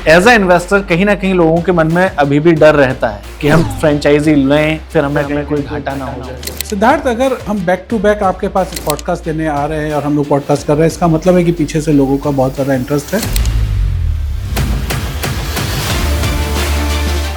As a investor कहीं ना कहीं लोगों के मन में अभी भी डर रहता है कि हम फ्रेंचाइजी लें फिर हमें कहीं कोई घाटा ना हो जाए। सिद्धार्थ, अगर हम बैक टू बैक आपके पास पॉडकास्ट देने आ रहे हैं और हम लोग पॉडकास्ट कर रहे हैं, इसका मतलब है कि पीछे से लोगों का बहुत ज़्यादा इंटरेस्ट है।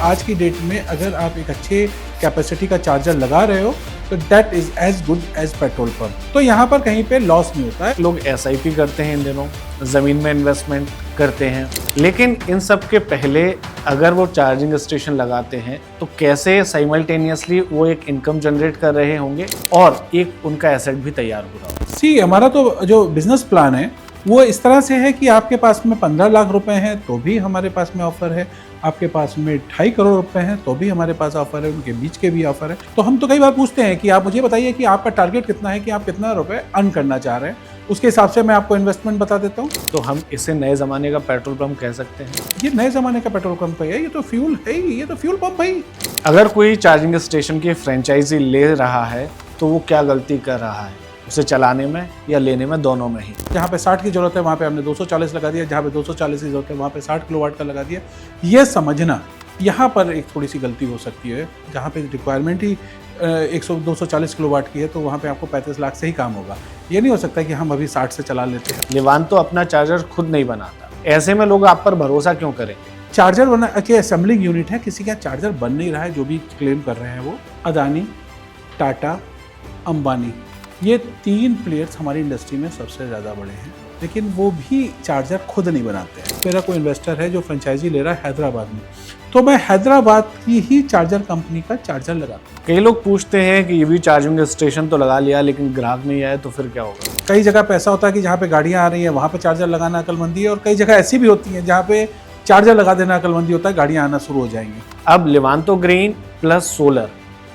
आज की डेट में अगर आप एक अच्छे कैपेसिटी का चार्जर लगा रहे हो तो that is as good as petrol pump. तो यहाँ पर कहीं पे लॉस नहीं होता है। लोग SIP करते हैं इन दिनों, ज़मीन में इन्वेस्टमेंट करते हैं, लेकिन इन सब के पहले अगर वो चार्जिंग स्टेशन लगाते हैं तो कैसे साइमल्टेनियसली वो एक इनकम जनरेट कर रहे होंगे और एक उनका एसेट भी तैयार हो रहा होगा। सी, हमारा तो जो बिजनेस प्लान है वो इस तरह से है कि आपके पास में 15 लाख रुपए हैं तो भी हमारे पास में ऑफर है, आपके पास में 2.5 करोड़ रुपए हैं तो भी हमारे पास ऑफर है, उनके बीच के भी ऑफर है। तो हम तो कई बार पूछते हैं कि आप मुझे बताइए कि आपका टारगेट कितना है, कि आप कितना रुपए अर्न करना चाह रहे हैं, उसके हिसाब से मैं आपको इन्वेस्टमेंट बता देता हूँ। तो हम इसे नए ज़माने का पेट्रोल पंप कह सकते हैं। ये नए ज़माने का पेट्रोल पंप है, ये तो फ्यूल है, ये तो फ्यूल पंप है। अगर कोई चार्जिंग स्टेशन की फ्रेंचाइजी ले रहा है तो वो क्या गलती कर रहा है, उसे चलाने में या लेने में, दोनों में ही। जहाँ पे 60 की जरूरत है वहाँ पे हमने 240 लगा दिया, जहाँ पे 240 की जरूरत है वहाँ पे 60 किलोवाट का लगा दिया। ये समझना यहाँ पर एक थोड़ी सी गलती हो सकती है। जहाँ पे रिक्वायरमेंट ही 240 किलोवाट की है तो वहाँ पे आपको 35 लाख से ही काम होगा। ये नहीं हो सकता कि हम अभी 60 से चला लेते हैं। लिवान तो अपना चार्जर खुद नहीं बनाता, ऐसे में लोग आप पर भरोसा क्यों करेंगे? चार्जर बना के असेंबलिंग यूनिट है, किसी का चार्जर बन नहीं रहा है। जो भी क्लेम कर रहे हैं वो अदानी, टाटा, अंबानी, ये 3 प्लेयर्स हमारी इंडस्ट्री में सबसे ज़्यादा बड़े हैं, लेकिन वो भी चार्जर खुद नहीं बनाते हैं। मेरा कोई इन्वेस्टर है जो फ्रेंचाइजी ले रहा है हैदराबाद में, तो मैं हैदराबाद की ही चार्जर कंपनी का चार्जर लगाता हूँ। कई लोग पूछते हैं कि EV चार्जिंग स्टेशन तो लगा लिया लेकिन ग्राहक नहीं आए तो फिर क्या होगा? कई जगह पे ऐसा होता है कि जहाँ पे गाड़ियाँ आ रही हैं वहाँ पे चार्जर लगाना अकलमंदी है, और कई जगह ऐसी भी होती है जहाँ पे चार्जर लगा देना अकलमंदी होता है, गाड़ियाँ आना शुरू हो जाएंगी। अब लिवांतो ग्रीन प्लस सोलर,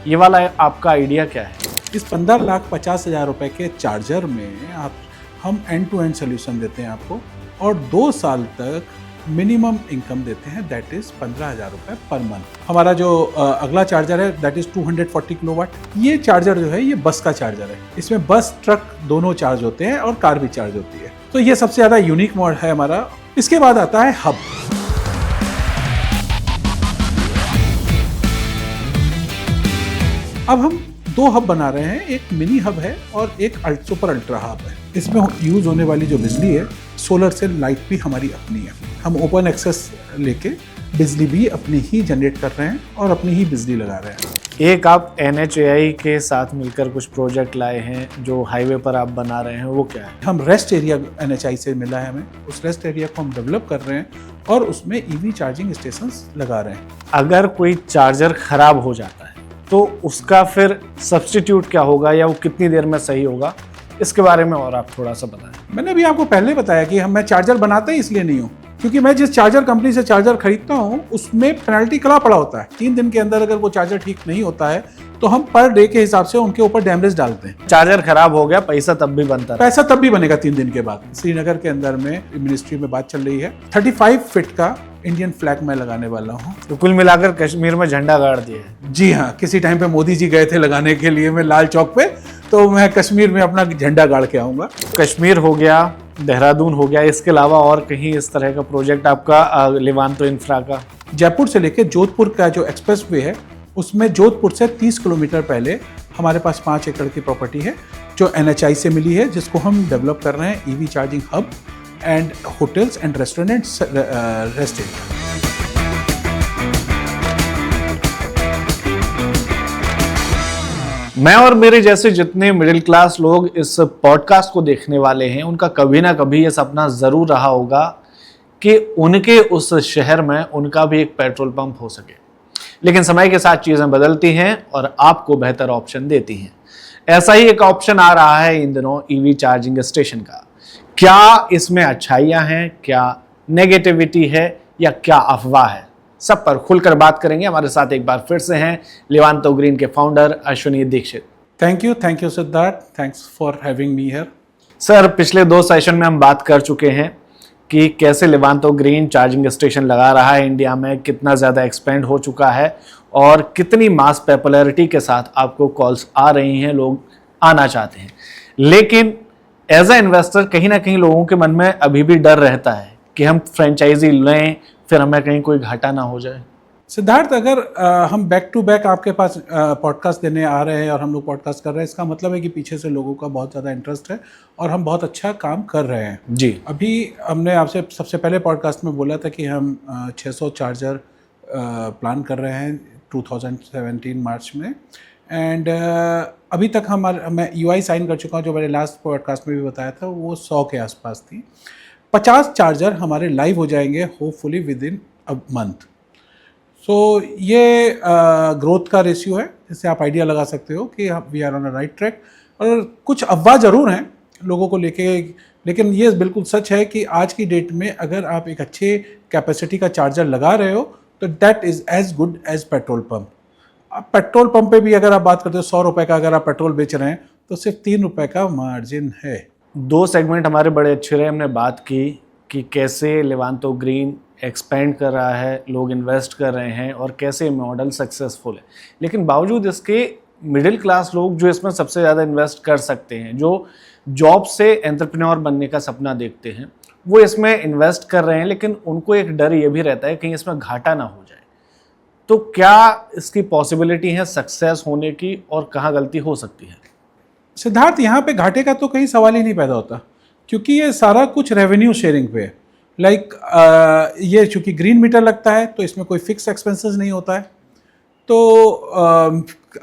ये वाला आपका आइडिया क्या है? इस 15,50,000 रुपए के चार्जर में हम एंड टू एंड सोल्यूशन देते हैं आपको, और 2 साल तक मिनिमम इनकम देते हैं, दैट इज 15,000 रुपए पर मंथ। हमारा जो अगला चार्जर है दैट इज 240 किलोवाट। ये चार्जर जो है ये बस का चार्जर है, इसमें बस ट्रक दोनों चार्ज होते हैं और कार भी चार्ज होती है। तो ये सबसे ज़्यादा यूनिक मॉडल है हमारा। इसके बाद आता है हब। अब हम 2 हब बना रहे हैं, एक मिनी हब है और एक सुपर अल्ट्रा हब है। इसमें यूज होने वाली जो बिजली है सोलर से लाइट भी हमारी अपनी है। हम ओपन एक्सेस लेके बिजली भी अपनी ही जनरेट कर रहे हैं और अपनी ही बिजली लगा रहे हैं। एक आप NHAI के साथ मिलकर कुछ प्रोजेक्ट लाए हैं जो हाईवे पर आप बना रहे हैं, वो क्या है? हम रेस्ट एरिया NHAI से मिला है हमें, उस रेस्ट एरिया को हम डेवलप कर रहे हैं और उसमें EV चार्जिंग स्टेशन लगा रहे हैं। अगर कोई चार्जर खराब हो जाता है तो उसका फिर सब्स्टिट्यूट क्या होगा या वो कितनी देर में सही होगा, इसके बारे में और आप थोड़ा सा बताएं। मैंने अभी आपको पहले बताया कि मैं चार्जर बनाता ही इसलिए नहीं हूँ क्योंकि मैं जिस चार्जर कंपनी से चार्जर खरीदता हूँ उसमें पेनल्टी कला पड़ा होता है। 3 दिन के अंदर अगर वो चार्जर ठीक नहीं होता है तो हम पर डे के हिसाब से उनके ऊपर डैमेज डालते हैं। चार्जर खराब हो गया, पैसा तब भी बनता है? पैसा तब भी बनेगा 3 दिन के बाद। श्रीनगर के अंदर में मिनिस्ट्री में बात चल रही है, 35 फीट का इंडियन फ्लैग मैं लगाने वाला हूँ। तो कुल मिलाकर कश्मीर में झंडा गाड़ दिया। जी हाँ, किसी टाइम पे मोदी जी गए थे लगाने के लिए मैं लाल चौक पे, तो मैं कश्मीर में अपना झंडा गाड़ के आऊंगा। कश्मीर हो गया, देहरादून हो गया, इसके अलावा और कहीं इस तरह का प्रोजेक्ट आपका लिवांतो इंफ्रा का? जयपुर से लेकर जोधपुर का जो एक्सप्रेस वे है उसमें जोधपुर से 30 किलोमीटर पहले हमारे पास 5 एकड़ की प्रॉपर्टी है जो NHAI से मिली है, जिसको हम डेवलप कर रहे हैं EV charging hub and hotels and restaurants rest area. मैं और मेरे जैसे जितने मिडिल क्लास लोग इस पॉडकास्ट को देखने वाले हैं उनका कभी ना कभी ये सपना ज़रूर रहा होगा कि उनके उस शहर में उनका भी एक पेट्रोल पंप हो सके, लेकिन समय के साथ चीज़ें बदलती हैं और आपको बेहतर ऑप्शन देती हैं। ऐसा ही एक ऑप्शन आ रहा है इन दिनों EV चार्जिंग स्टेशन का। क्या इसमें अच्छाइयाँ हैं, क्या नेगेटिविटी है या क्या अफवाह है, सब पर खुलकर बात करेंगे। हमारे साथ एक बार फिर से हैं लिवांतो ग्रीन के founder Ashwini Dikshit. Thank you Siddharth, thanks for having me here. Sir, पिछले 2 सेशन में हम बात कर चुके हैं कि कैसे लिवांतो ग्रीन चार्जिंग स्टेशन लगा रहा है इंडिया में, कितना ज़्यादा एक्सपेंड हो चुका है और कितनी मास पॉपुलैरिटी के साथ आपको कॉल्स आ रही हैं, लोग आना चाहते हैं। लेकिन एज अ इन्वेस्टर कहीं ना कहीं लोगों के मन में अभी भी डर रहता है कि हम फ्रेंचाइजी लें फिर हमें कहीं कोई घाटा ना हो जाए। सिद्धार्थ, अगर हम बैक टू बैक आपके पास पॉडकास्ट देने आ रहे हैं और हम लोग पॉडकास्ट कर रहे हैं, इसका मतलब है कि पीछे से लोगों का बहुत ज़्यादा इंटरेस्ट है और हम बहुत अच्छा काम कर रहे हैं। जी। अभी हमने आपसे सबसे पहले पॉडकास्ट में बोला था कि हम 600 चार्जर प्लान कर रहे हैं 2017 मार्च में, एंड अभी तक मैं यूआई साइन कर चुका हूँ, जो मैंने लास्ट पॉडकास्ट में भी बताया था, वो 100 के आसपास थी। 50 चार्जर हमारे लाइव हो जाएंगे होपफुली विद इन अ मंथ। सो ये ग्रोथ का रेशियो है, जिससे आप आइडिया लगा सकते हो कि we are on a right track. और कुछ अफवाह ज़रूर हैं लोगों को लेके, लेकिन ये बिल्कुल सच है कि आज की डेट में अगर आप एक अच्छे कैपेसिटी का चार्जर लगा रहे हो तो that is as good as petrol pump. अब पेट्रोल पंप पे भी अगर आप बात करते हो 100 रुपये का अगर आप पेट्रोल बेच रहे हैं तो सिर्फ 3 रुपये का मार्जिन है। 2 सेगमेंट हमारे बड़े अच्छे रहे। हमने बात की कि कैसे लेवांतो ग्रीन एक्सपेंड कर रहा है, लोग इन्वेस्ट कर रहे हैं और कैसे मॉडल सक्सेसफुल है। लेकिन बावजूद इसके मिडिल क्लास लोग जो इसमें सबसे ज़्यादा इन्वेस्ट कर सकते हैं, जो जॉब से एंटरप्रेन्योर बनने का सपना देखते हैं, वो इसमें इन्वेस्ट कर रहे हैं, लेकिन उनको एक डर ये भी रहता है कहीं इसमें घाटा ना हो जाए। तो क्या इसकी पॉसिबिलिटी है सक्सेस होने की और कहाँ गलती हो सकती है? सिद्धार्थ, यहाँ पे घाटे का तो कहीं सवाल ही नहीं पैदा होता, क्योंकि ये सारा कुछ रेवेन्यू शेयरिंग पे है। ये चूँकि ग्रीन मीटर लगता है तो इसमें कोई फिक्स एक्सपेंसेस नहीं होता है, तो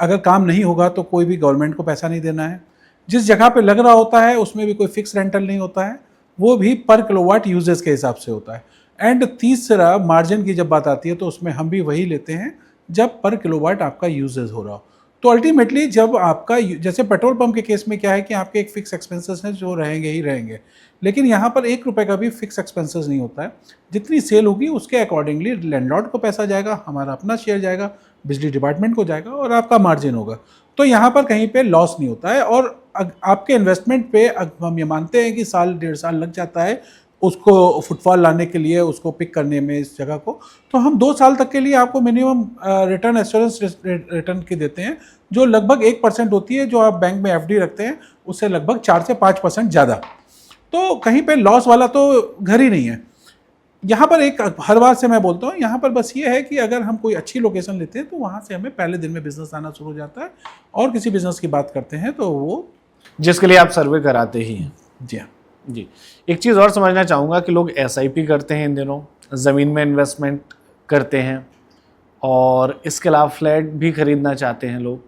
अगर काम नहीं होगा तो कोई भी गवर्नमेंट को पैसा नहीं देना है। जिस जगह पे लग रहा होता है उसमें भी कोई फिक्स रेंटल नहीं होता है, वो भी पर किलोवाट यूजेस के हिसाब से होता है। एंड तीसरा, मार्जिन की जब बात आती है तो उसमें हम भी वही लेते हैं जब पर किलोवाट आपका यूजेस हो रहा हो। तो अल्टीमेटली जब आपका, जैसे पेट्रोल पंप के केस में क्या है कि आपके एक फिक्स एक्सपेंसेस हैं जो रहेंगे ही रहेंगे, लेकिन यहाँ पर 1 रुपये का भी फिक्स एक्सपेंसेस नहीं होता है। जितनी सेल होगी उसके अकॉर्डिंगली लैंडलॉर्ड को पैसा जाएगा, हमारा अपना शेयर जाएगा, बिजली डिपार्टमेंट को जाएगा और आपका मार्जिन होगा। तो यहाँ पर कहीं पे लॉस नहीं होता है। और आपके इन्वेस्टमेंट पे हम ये मानते हैं कि साल 1.5 साल लग जाता है उसको फुटफॉल लाने के लिए, उसको पिक करने में इस जगह को, तो हम 2 साल तक के लिए आपको मिनिमम रिटर्न एश्योरेंस रिटर्न की देते हैं, जो लगभग 1% होती है, जो आप बैंक में एफडी रखते हैं उससे लगभग 4 से 5% ज़्यादा। तो कहीं पे लॉस वाला तो घर ही नहीं है। यहाँ पर एक हर बार से मैं बोलता हूँ, यहाँ पर बस ये है कि अगर हम कोई अच्छी लोकेशन लेते हैं तो वहाँ से हमें पहले दिन में बिजनेस आना शुरू हो जाता है, और किसी बिजनेस की बात करते हैं तो वो जिसके लिए आप सर्वे कराते ही हैं। जी हाँ जी। एक चीज़ और समझना चाहूँगा कि लोग एसआईपी करते हैं इन दिनों, ज़मीन में इन्वेस्टमेंट करते हैं और इसके अलावा फ्लैट भी खरीदना चाहते हैं लोग,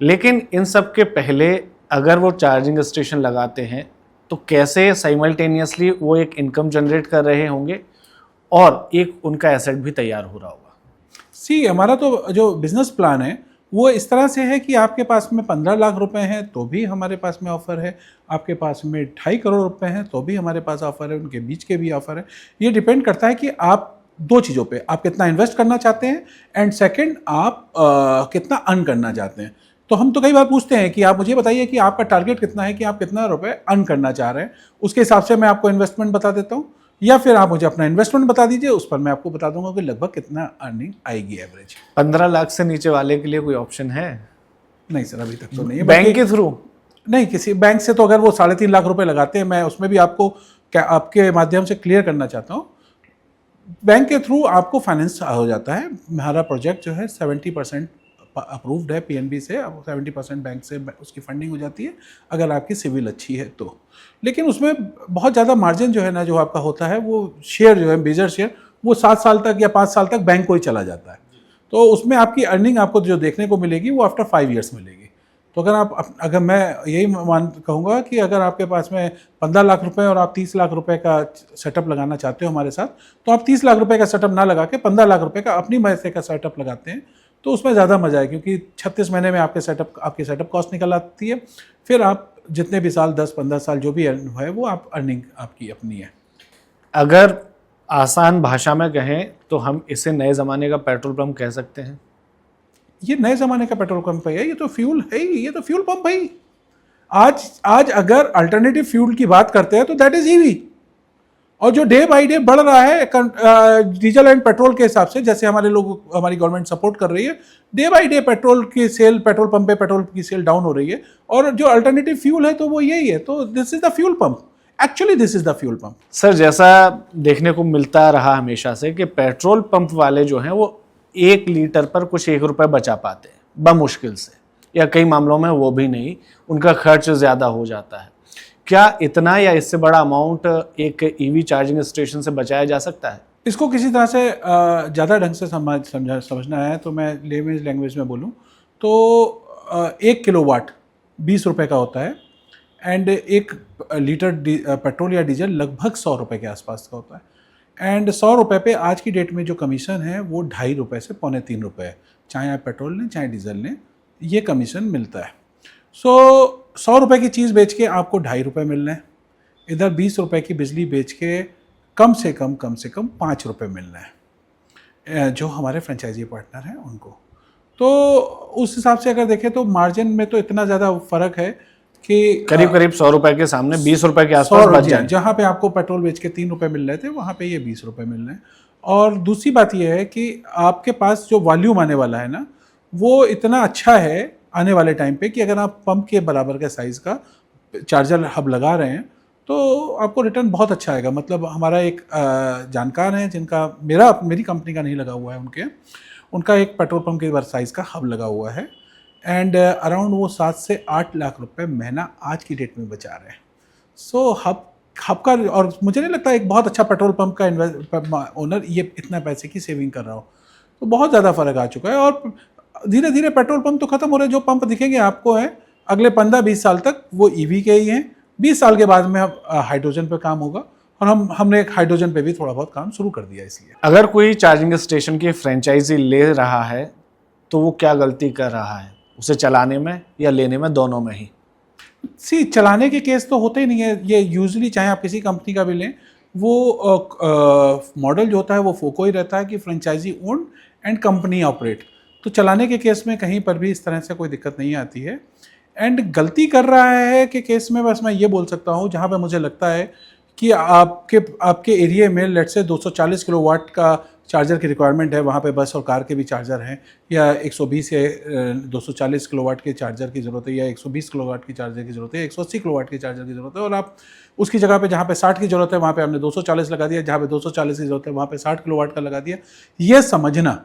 लेकिन इन सब के पहले अगर वो चार्जिंग स्टेशन लगाते हैं तो कैसे साइमल्टेनियसली वो एक इनकम जनरेट कर रहे होंगे और एक उनका एसेट भी तैयार हो रहा होगा। हमारा तो जो बिजनेस प्लान है वो इस तरह से है कि आपके पास में 15 लाख रुपए हैं तो भी हमारे पास में ऑफ़र है, आपके पास में 2.5 करोड़ रुपए हैं तो भी हमारे पास ऑफ़र है, उनके बीच के भी ऑफ़र है। ये डिपेंड करता है कि आप 2 चीज़ों पे, आप कितना इन्वेस्ट करना चाहते हैं एंड सेकंड आप कितना अर्न करना चाहते हैं। तो हम तो कई बार पूछते हैं कि आप मुझे बताइए कि आपका टारगेट कितना है, कि आप कितना रुपए अर्न करना चाह रहे हैं, उसके हिसाब से मैं आपको इन्वेस्टमेंट बता देता हूँ, या फिर आप मुझे अपना इन्वेस्टमेंट बता दीजिए, उस पर मैं आपको बता दूंगा कि लगभग कितना अर्निंग आएगी एवरेज। 15 लाख से नीचे वाले के लिए कोई ऑप्शन है? नहीं सर, अभी तक तो नहीं है। बैंक के थ्रू नहीं, किसी बैंक से तो अगर वो 3.5 लाख रुपए लगाते हैं, मैं उसमें भी आपको क्या आपके माध्यम से क्लियर करना चाहता हूँ, बैंक के थ्रू आपको फाइनेंस हो जाता है। हमारा प्रोजेक्ट जो है 70% अप्रूव्ड है पीएनबी से, 70% बैंक से उसकी फंडिंग हो जाती है अगर आपकी सिविल अच्छी है तो। लेकिन उसमें बहुत ज़्यादा मार्जिन जो है ना, जो आपका होता है, वो शेयर जो है, मेजर शेयर, वो 7 साल तक या 5 साल तक बैंक को ही चला जाता है। तो उसमें आपकी अर्निंग आपको जो देखने को मिलेगी वो आफ्टर 5 ईयर्स मिलेगी। तो अगर मैं यही कहूँगा कि अगर आपके पास में 15 लाख रुपए और आप 30 लाख रुपए का सेटअप लगाना चाहते हो हमारे साथ, तो आप 30 लाख रुपए का सेटअप ना लगा के 15 लाख रुपए का अपनी पैसे का सेटअप लगाते हैं तो उसमें ज़्यादा मजा है, क्योंकि 36 महीने में आपकी सेटअप कॉस्ट निकल आती है। फिर आप जितने भी साल, 10-15 साल जो भी है वो आप अर्निंग आपकी अपनी है। अगर आसान भाषा में कहें तो हम इसे नए ज़माने का पेट्रोल पंप कह सकते हैं। ये नए ज़माने का पेट्रोल पंप है, ये तो फ्यूल है ही, ये तो फ्यूल पंप है ही। आज अगर अल्टरनेटिव फ्यूल की बात करते हैं तो दैट इज ईवी, और जो डे बाई डे बढ़ रहा है डीजल एंड पेट्रोल के हिसाब से, जैसे हमारी गवर्नमेंट सपोर्ट कर रही है, day by day petrol pump पे पेट्रोल की सेल डाउन हो रही है, और जो अल्टरनेटिव फ्यूल है तो वो यही है। तो this is the fuel pump. Actually this is the fuel pump. Sir, जैसा देखने को मिलता रहा हमेशा से कि पेट्रोल पंप वाले जो हैं वो 1 लीटर पर कुछ 1 रुपए बचा पाते हैं बमुश्किल से, या कई मामलों में वो भी नहीं, उनका खर्च ज़्यादा हो जाता है। क्या इतना या इससे बड़ा अमाउंट एक ईवी चार्जिंग स्टेशन से बचाया जा सकता है? इसको किसी तरह से ज़्यादा ढंग से समझना है तो मैं लेमेज लैंग्वेज में बोलूँ तो 1 किलोवाट 20 रुपये का होता है, एंड 1 लीटर पेट्रोल या डीजल लगभग 100 रुपये के आसपास का होता है। एंड 100 रुपये पे आज की डेट में जो कमीशन है वो 2.5 रुपये से 2.25 रुपये है, चाहे आप पेट्रोल लें चाहे डीजल लें, ये कमीशन मिलता है। सो 100 रुपये की चीज़ बेच के आपको 2.5 रुपये मिल रहे हैं, इधर 20 रुपये की बिजली बेच के कम से कम 5 रुपये मिल रहे हैं जो हमारे फ्रेंचाइजी पार्टनर हैं उनको। तो उस हिसाब से अगर देखें तो मार्जिन में तो इतना ज़्यादा फ़र्क है कि करीब 100 रुपए के सामने 20 रुपए के आसपास बच जाए। जहाँ पे आपको पेट्रोल बेच के 3 रुपये मिल रहे थे वहाँ पे ये 20 रुपये मिल रहे हैं। और दूसरी बात ये है कि आपके पास जो वॉल्यूम आने वाला है ना वो इतना अच्छा है आने वाले टाइम पे कि अगर आप पंप के बराबर के साइज़ का चार्जर हब लगा रहे हैं तो आपको रिटर्न बहुत अच्छा आएगा। मतलब हमारा एक जानकार है जिनका मेरी कंपनी का नहीं लगा हुआ है, उनका एक पेट्रोल पंप के साइज़ का हब लगा हुआ है, एंड अराउंड वो 7 से 8 लाख रुपए महीना आज की डेट में बचा रहे हैं। सो हब का, और मुझे नहीं लगता एक बहुत अच्छा पेट्रोल पंप का ओनर ये इतना पैसे की सेविंग कर रहा हो, तो बहुत ज़्यादा फ़र्क आ चुका है। और धीरे धीरे पेट्रोल पंप तो ख़त्म हो रहे हैं, जो पंप दिखेंगे आपको हैं अगले 15-20 साल तक वो ईवी के ही हैं। 20 साल के बाद में हाइड्रोजन पे काम होगा, और हमने एक हाइड्रोजन पे भी थोड़ा बहुत काम शुरू कर दिया। इसलिए अगर कोई चार्जिंग स्टेशन की फ्रेंचाइजी ले रहा है तो वो क्या गलती कर रहा है, उसे चलाने में या लेने में, दोनों में ही? चलाने के केस तो होते ही नहीं है। ये यूजुअली चाहे आप किसी कंपनी का भी लें, वो मॉडल जो होता है वो फोको ही रहता है कि franchisee own and company operate. तो चलाने के केस में कहीं पर भी इस तरह से कोई दिक्कत नहीं आती है। एंड गलती कर रहा है कि केस में बस मैं ये बोल सकता हूँ जहाँ पे मुझे लगता है कि आपके एरिया में लेट से 240 किलोवाट का चार्जर की रिक्वायरमेंट है, वहाँ पे बस और कार के भी चार्जर हैं, या 120 या 240 किलोवाट के चार्जर की ज़रूरत है, या 120 किलोवाट की चार्जर की ज़रूरत है, 180 किलोवाट की चार्जर की ज़रूरत है, और आप उसकी जगह पे जहाँ पे 60 की ज़रूरत है वहाँ पे आपने 240 लगा दिया, जहाँ पे 240 की ज़रूरत है वहाँ पे 60 किलोवाट का लगा दिया। ये समझना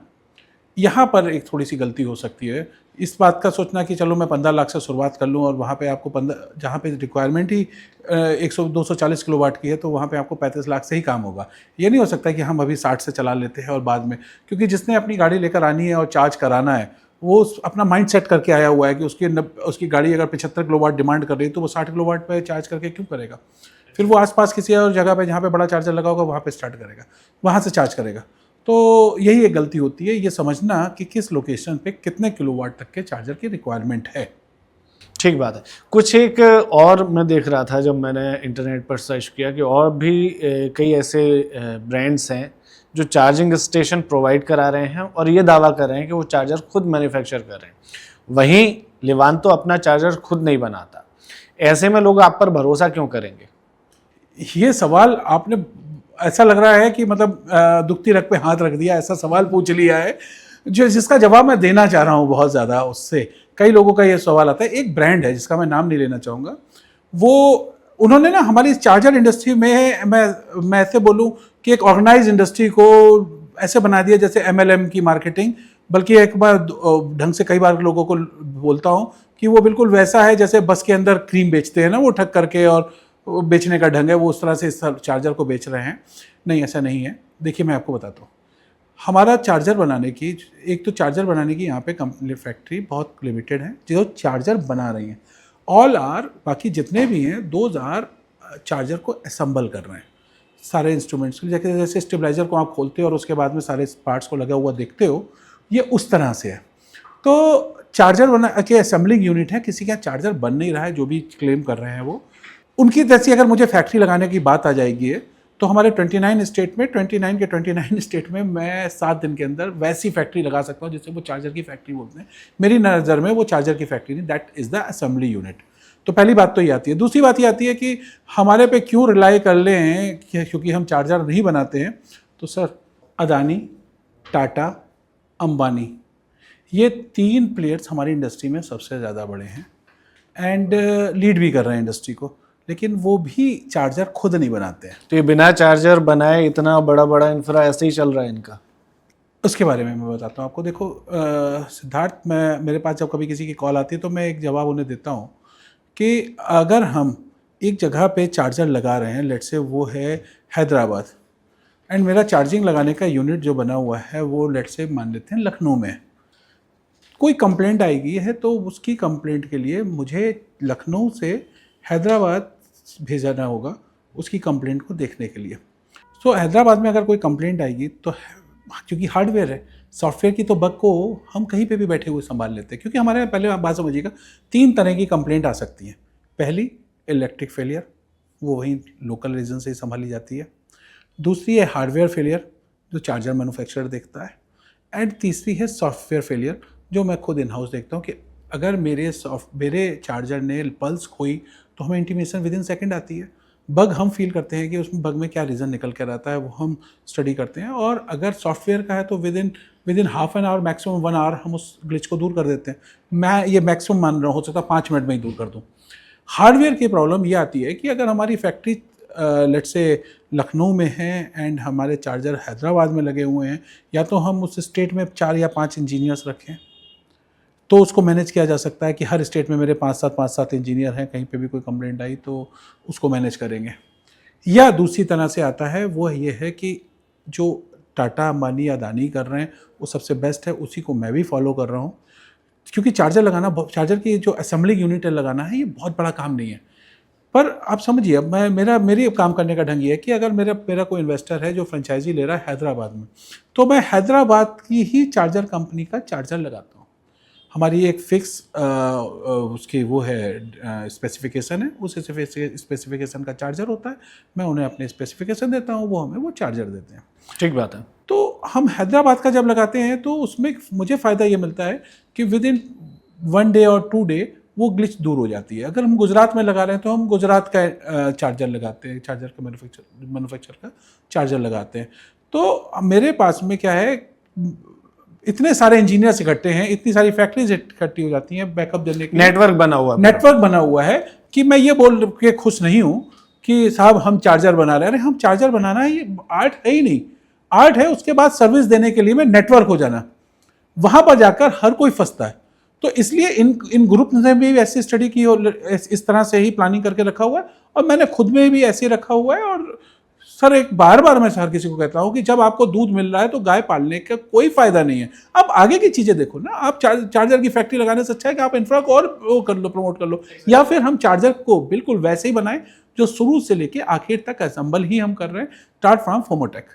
यहाँ पर एक थोड़ी सी गलती हो सकती है। इस बात का सोचना कि चलो मैं 15 लाख से शुरुआत कर लूँ और वहाँ पे आपको जहाँ पे रिक्वायरमेंट ही 240 किलोवाट की है तो वहाँ पे आपको 35 लाख से ही काम होगा। ये नहीं हो सकता कि हम अभी 60 से चला लेते हैं और बाद में, क्योंकि जिसने अपनी गाड़ी लेकर आनी है और चार्ज कराना है वो अपना माइंड सेट करके आया हुआ है कि उसकी गाड़ी अगर 75 किलोवाट डिमांड कर रही है तो वो 60 किलोवाट पर चार्ज करके क्यों करेगा। फिर वो आसपास किसी और जगह पर जहाँ पर बड़ा चार्जर लगा होगा वहाँ पर स्टार्ट करेगा, वहाँ से चार्ज करेगा। तो यही एक गलती होती है, ये समझना कि किस लोकेशन पे कितने किलोवाट तक के चार्जर की रिक्वायरमेंट है। ठीक बात है। कुछ एक और मैं देख रहा था जब मैंने इंटरनेट पर सर्च किया कि और भी कई ऐसे ब्रांड्स हैं जो चार्जिंग स्टेशन प्रोवाइड करा रहे हैं और ये दावा कर रहे हैं कि वो चार्जर खुद मैन्युफैक्चर कर रहे हैं। वहीं लिवांतो अपना चार्जर खुद नहीं बनाता। ऐसे में लोग आप पर भरोसा क्यों करेंगे? ये सवाल आपने ऐसा लग रहा है कि मतलब दुखती रग पे हाथ रख दिया, ऐसा सवाल पूछ लिया है जिसका जवाब मैं देना चाह रहा हूँ बहुत ज़्यादा। उससे कई लोगों का ये सवाल आता है। एक ब्रांड है जिसका मैं नाम नहीं लेना चाहूँगा, वो उन्होंने ना हमारी चार्जर इंडस्ट्री में मैं ऐसे बोलूँ कि एक ऑर्गेनाइज इंडस्ट्री को ऐसे बना दिया जैसे MLM की मार्केटिंग। बल्कि एक बार ढंग से कई बार लोगों को बोलता हूँ कि वो बिल्कुल वैसा है जैसे बस के अंदर क्रीम बेचते हैं ना, वो ठग करके, और बेचने का ढंग है वो, उस तरह से इस चार्जर को बेच रहे हैं। नहीं, ऐसा नहीं है। देखिए मैं आपको बताता हूँ, हमारा चार्जर बनाने की, एक तो चार्जर बनाने की यहाँ पे कंपनी फैक्ट्री बहुत लिमिटेड है जो चार्जर बना रही हैं। बाकी जितने भी हैं 2000 चार्जर को असेंबल कर रहे हैं सारे इंस्ट्रूमेंट्स। जैसे स्टेबलाइजर को आप खोलते हो और उसके बाद में सारे पार्ट्स को लगा हुआ देखते हो, ये उस तरह से है। तो चार्जर बना के असेंबलिंग यूनिट है, किसी का चार्जर बन नहीं रहा है जो भी क्लेम कर रहे हैं वो। उनकी जैसी अगर मुझे फैक्ट्री लगाने की बात आ जाएगी तो हमारे 29 स्टेट में 29 स्टेट में मैं 7 दिन के अंदर वैसी फैक्ट्री लगा सकता हूँ जिससे वो चार्जर की फैक्ट्री बोलते हैं। मेरी नज़र में वो चार्जर की फैक्ट्री नहीं, that is the assembly unit. तो पहली बात तो ये आती है। दूसरी बात ये आती है कि हमारे पे क्यों रिलाई कर लें क्योंकि हम चार्जर नहीं बनाते हैं। तो सर, अदानी, टाटा, अंबानी, ये 3 प्लेयर्स हमारी इंडस्ट्री में सबसे ज़्यादा बड़े हैं एंड लीड भी कर रहे हैं इंडस्ट्री को। लेकिन वो भी चार्जर खुद नहीं बनाते हैं। तो ये बिना चार्जर बनाए इतना बड़ा बड़ा इंफ्रा ऐसे ही चल रहा है इनका? उसके बारे में मैं बताता हूँ आपको। देखो सिद्धार्थ, मैं मेरे पास जब कभी किसी की कॉल आती है तो मैं एक जवाब उन्हें देता हूँ कि अगर हम एक जगह पे चार्जर लगा रहे हैं, लेट्स से वो है हैदराबाद, एंड मेरा चार्जिंग लगाने का यूनिट जो बना हुआ है वो लेट्स से मान लेते हैं लखनऊ में, कोई कंप्लेंट आएगी है तो उसकी कंप्लेंट के लिए मुझे लखनऊ से हैदराबाद भेजना होगा उसकी कंप्लेंट को देखने के लिए। सो हैदराबाद में अगर कोई कंप्लेंट आएगी तो क्योंकि हार्डवेयर है, सॉफ्टवेयर की तो बग को हम कहीं पे भी बैठे हुए संभाल लेते हैं, क्योंकि हमारे यहाँ पहले आप बात समझिएगा 3 तरह की कंप्लेंट आ सकती हैं। पहली इलेक्ट्रिक फेलियर, वो वहीं लोकल रीजन से ही संभाली जाती है। दूसरी है हार्डवेयर फेलियर जो चार्जर मैन्युफैक्चरर देखता है, एंड तीसरी है सॉफ्टवेयर फेलियर जो मैं खुद इन हाउस देखता हूँ कि अगर मेरे चार्जर ने पल्स खोई तो हमें इंटीमेशन विद इन सेकेंड आती है। बग हम फील करते हैं कि उसमें बग में क्या रीज़न निकल कर आता है वो हम स्टडी करते हैं, और अगर सॉफ्टवेयर का है तो within half an hour maximum 1 hour हम उस ग्लिच को दूर कर देते हैं। मैं ये मैक्सिमम मान रहा हूँ, हो सकता है 5 मिनट में ही दूर कर दूँ। हार्डवेयर की प्रॉब्लम ये आती है कि अगर हमारी फैक्ट्री लेट्स से लखनऊ में है एंड हमारे चार्जर हैदराबाद में लगे हुए हैं, या तो हम उस स्टेट में 4 या 5 इंजीनियर्स रखें तो उसको मैनेज किया जा सकता है कि हर स्टेट में मेरे 5-7 इंजीनियर हैं, कहीं पे भी कोई कंप्लेंट आई तो उसको मैनेज करेंगे। या दूसरी तरह से आता है वो ये है कि जो टाटा, अंबानी, अदानी कर रहे हैं वो सबसे बेस्ट है, उसी को मैं भी फॉलो कर रहा हूँ, क्योंकि चार्जर की जो असेंबलिंग यूनिट लगाना है ये बहुत बड़ा काम नहीं है। पर आप समझिए, अब मेरी काम करने का ढंग ये है कि अगर मेरा कोई इन्वेस्टर है जो फ्रेंचाइजी ले रहा है हैदराबाद में, तो मैं हैदराबाद की ही चार्जर कंपनी का चार्जर लगाता हूँ। हमारी एक फिक्स उसकी वो है स्पेसिफिकेशन है, उस स्पेसिफिकेशन का चार्जर होता है, मैं उन्हें अपने स्पेसिफिकेशन देता हूँ, वो हमें वो चार्जर देते हैं। ठीक बात है। तो हम हैदराबाद का जब लगाते हैं तो उसमें मुझे फ़ायदा ये मिलता है कि विद इन 1 डे और 2 डे वो ग्लिच दूर हो जाती है। अगर हम गुजरात में लगा रहे हैं तो हम गुजरात का चार्जर लगाते हैं, चार्जर का मैन्युफैक्चर का चार्जर लगाते हैं। तो मेरे पास में क्या है, इतने सारे इंजीनियर्स इकट्ठे हैं, इतनी सारी फैक्ट्रीज इकट्ठी हो जाती हैं बैकअप देने के लिए। नेटवर्क बना हुआ है कि मैं ये बोल के खुश नहीं हूँ कि साहब हम चार्जर बना रहे हैं। अरे हम चार्जर बनाना है, ये आर्ट है ही नहीं। आर्ट है उसके बाद सर्विस देने के लिए में नेटवर्क हो जाना, वहाँ पर जाकर हर कोई फंसता है। तो इसलिए इन ग्रुप ने भी ऐसी स्टडी की और इस तरह से ही प्लानिंग करके रखा हुआ है, और मैंने खुद में भी ऐसे रखा हुआ है। और सर एक बार मैं हर किसी को कहता हूँ कि जब आपको दूध मिल रहा है तो गाय पालने का कोई फायदा नहीं है। अब आगे की चीज़ें देखो ना, आप चार्जर की फैक्ट्री लगाने से अच्छा है कि आप इंफ्रा को और वो कर लो, प्रमोट कर लो, या फिर हम चार्जर को बिल्कुल वैसे ही बनाएं जो शुरू से लेके आखिर तक असेंबल ही हम कर रहे हैं, स्टार्ट फ्रॉम फोमोटेक।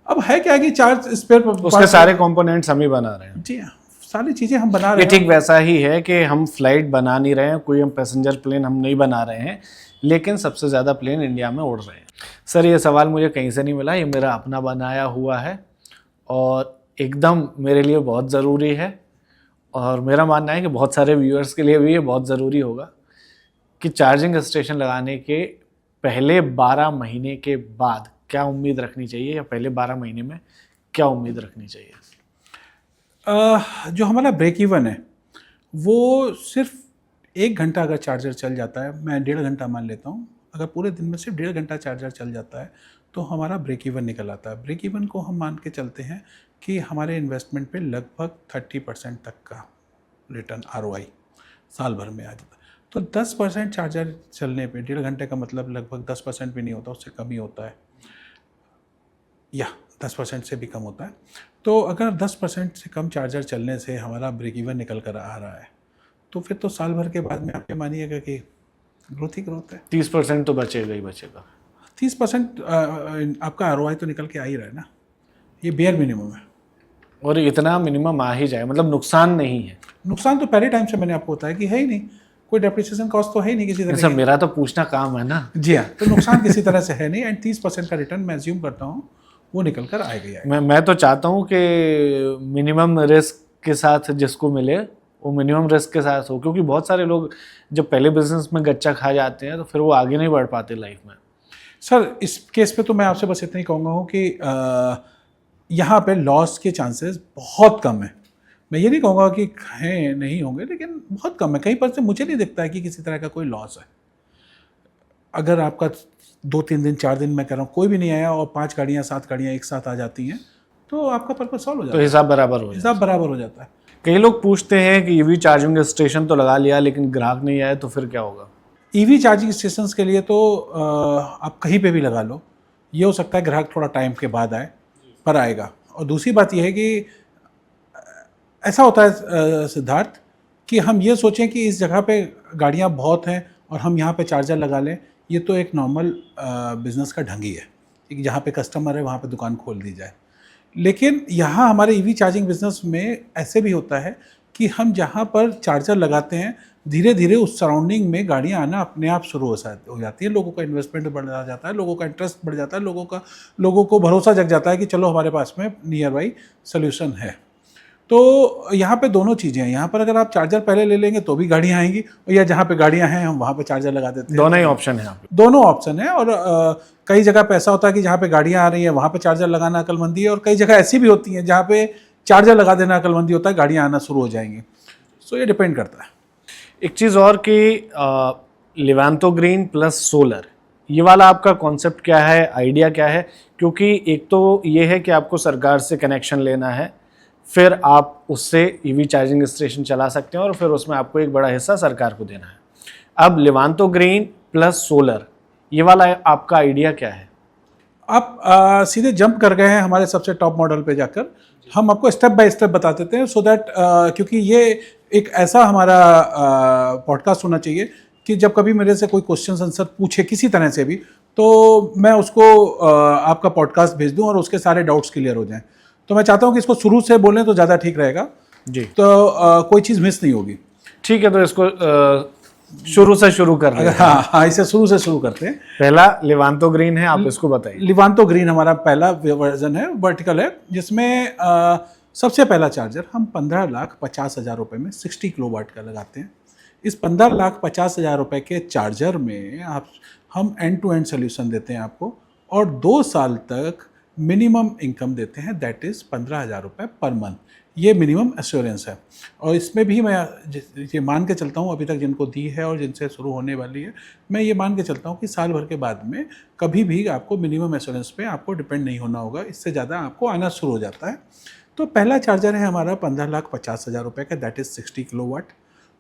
अब है क्या कि चार्ज स्पेयर उसके सारे कंपोनेंट्स हम ही बना रहे हैं। जी हाँ, सारी चीज़ें हम बना रहे हैं। ठीक वैसा ही है कि हम फ्लाइट बना नहीं रहे हैं, कोई हम पैसेंजर प्लेन हम नहीं बना रहे हैं, लेकिन सबसे ज़्यादा प्लेन इंडिया में उड़ रहे हैं। सर ये सवाल मुझे कहीं से नहीं मिला, ये मेरा अपना बनाया हुआ है और एकदम मेरे लिए बहुत ज़रूरी है, और मेरा मानना है कि बहुत सारे व्यूअर्स के लिए भी ये बहुत ज़रूरी होगा कि चार्जिंग स्टेशन लगाने के पहले 12 महीने के बाद क्या उम्मीद रखनी चाहिए, या पहले 12 महीने में क्या उम्मीद रखनी चाहिए? जो हमारा ब्रेक इवन है वो सिर्फ 1 घंटा अगर चार्जर चल जाता है, मैं 1.5 घंटा मान लेता हूँ, अगर पूरे दिन में सिर्फ 1.5 घंटा चार्जर चल जाता है तो हमारा ब्रेक इवन निकल आता है। ब्रेक इवन को हम मान के चलते हैं कि हमारे इन्वेस्टमेंट पे लगभग 30% तक का रिटर्न ROI साल भर में आ जाता है। तो 10% चार्जर चलने पे 1.5 घंटे का मतलब लगभग 10% भी नहीं होता, उससे कम ही होता है, या 10% से भी कम होता है। तो अगर 10% से कम चार्जर चलने से हमारा ब्रेक इवन निकल कर आ रहा है तो फिर तो साल भर के बाद में आप ये मानिएगा कि ग्रोथ ही ग्रोथ है। 30% तो बचेगा ही बचेगा। 30% आपका ROI तो निकल के आ ही रहा है ना, ये बेयर मिनिमम है। और इतना मिनिमम आ ही जाए, मतलब नुकसान नहीं है। नुकसान तो पहले टाइम से मैंने आपको बताया कि है ही नहीं, कोई डेप्रिसिएशन कॉस्ट तो है ही नहीं किसी तरह। सर मेरा तो पूछना काम है ना। जी हाँ, तो नुकसान किसी तरह से है नहीं, एंड 30% का रिटर्न मैं अज्यूम करता हूँ वो निकल कर आएगा। मैं तो चाहता हूँ कि मिनिमम रिस्क के साथ जिसको मिले वो मिनिमम रिस्क के साथ हो, क्योंकि बहुत सारे लोग जब पहले बिजनेस में गच्चा खा जाते हैं तो फिर वो आगे नहीं बढ़ पाते लाइफ में। सर इस केस पे तो मैं आपसे बस इतना ही कहूँगा हूँ कि यहाँ पे लॉस के चांसेस बहुत कम है। मैं ये नहीं कहूँगा कि हैं नहीं होंगे, लेकिन बहुत कम है। कहीं पर से मुझे नहीं दिखता है कि किसी तरह का कोई लॉस है। अगर आपका 2-3 दिन 4 दिन मैं कह रहा हूँ कोई भी नहीं आया और 5 गाड़ियाँ 7 गाड़ियाँ एक साथ आ जाती हैं तो आपका पर्पस सॉल्व हो जाता तो है, हिसाब बराबर हो जाए। हिसाब बराबर हो जाता है। कई लोग पूछते हैं कि ईवी चार्जिंग स्टेशन तो लगा लिया लेकिन ग्राहक नहीं आया तो फिर क्या होगा? ईवी चार्जिंग स्टेशंस के लिए तो आप कहीं पे भी लगा लो, ये हो सकता है ग्राहक थोड़ा टाइम के बाद आए, पर आएगा। और दूसरी बात यह है कि ऐसा होता है सिद्धार्थ कि हम ये सोचें कि इस जगह पे गाड़ियाँ बहुत हैं और हम यहाँ पे चार्जर लगा लें, ये तो एक नॉर्मल बिज़नेस का ढंग ही है कि जहाँ पे कस्टमर है वहाँ पे दुकान खोल दी जाए। लेकिन यहाँ हमारे ईवी चार्जिंग बिजनेस में ऐसे भी होता है कि हम जहाँ पर चार्जर लगाते हैं धीरे धीरे उस सराउंडिंग में गाड़ियाँ आना अपने आप शुरू हो जाती है। लोगों का इन्वेस्टमेंट बढ़ जाता है, लोगों का इंटरेस्ट बढ़ जाता है, लोगों को भरोसा जग जाता है कि चलो हमारे पास में नियर बाई सोल्यूशन है। तो यहाँ पे दोनों चीज़ें हैं। यहाँ पर अगर आप चार्जर पहले ले लेंगे तो भी गाड़ियाँ आएंगी, और या जहाँ पे गाड़ियाँ हैं हम वहाँ पे चार्जर लगा देते हैं। दोनों ही ऑप्शन है यहाँ पे। दोनों ऑप्शन है। और कई जगह पे ऐसा होता है कि जहाँ पे गाड़ियाँ आ रही हैं वहाँ पे चार्जर लगाना अक्लमंदी है, और कई जगह ऐसी भी होती हैं जहाँ पे चार्जर लगा देना अक्लमंदी होता है, गाड़ियाँ आना शुरू हो जाएंगी। सो ये डिपेंड करता है। एक चीज़ और कि लिवांतो ग्रीन प्लस सोलर, ये वाला आपका कॉन्सेप्ट क्या है, आइडिया क्या है? क्योंकि एक तो ये है कि आपको सरकार से कनेक्शन लेना है, फिर आप उससे ईवी चार्जिंग स्टेशन चला सकते हैं और फिर उसमें आपको एक बड़ा हिस्सा सरकार को देना है। अब लिवांतो ग्रीन प्लस सोलर, ये वाला आपका आइडिया क्या है? आप सीधे जंप कर गए हैं हमारे सबसे टॉप मॉडल पे जाकर। हम आपको स्टेप बाय स्टेप बता देते हैं सो दैट क्योंकि ये एक ऐसा हमारा पॉडकास्ट होना चाहिए कि जब कभी मेरे से कोई क्वेश्चन आंसर पूछे किसी तरह से भी, तो मैं उसको आपका पॉडकास्ट भेज दूं और उसके सारे डाउट्स क्लियर हो जाएं। तो मैं चाहता हूं कि इसको शुरू से बोलें तो ज़्यादा ठीक रहेगा जी। तो कोई चीज़ मिस नहीं होगी। ठीक है, तो इसको शुरू से शुरू कर रहे हैं। हाँ, इसे शुरू से शुरू करते हैं। पहला लिवांतो ग्रीन है, आप इसको बताइए। लिवांतो ग्रीन हमारा पहला वर्जन है, वर्टिकल है, जिसमें सबसे पहला चार्जर हम 15,50,000 रुपये में 60 किलोवाट का लगाते हैं। इस 15,50,000 रुपये के चार्जर में हम एंड टू एंड सोल्यूशन देते हैं आपको, और 2 साल तक मिनिमम इनकम देते हैं, दैट इज़ 15,000 रुपये पर मंथ। ये मिनिमम एश्योरेंस है। और इसमें भी मैं ये मान के चलता हूँ, अभी तक जिनको दी है और जिनसे शुरू होने वाली है, मैं ये मान के चलता हूँ कि साल भर के बाद में कभी भी आपको मिनिमम एश्योरेंस पे आपको डिपेंड नहीं होना होगा, इससे ज़्यादा आपको आना शुरू हो जाता है। तो पहला चार्जर है हमारा 15,50,000 रुपये का, दैट इज़ 60 किलोवाट।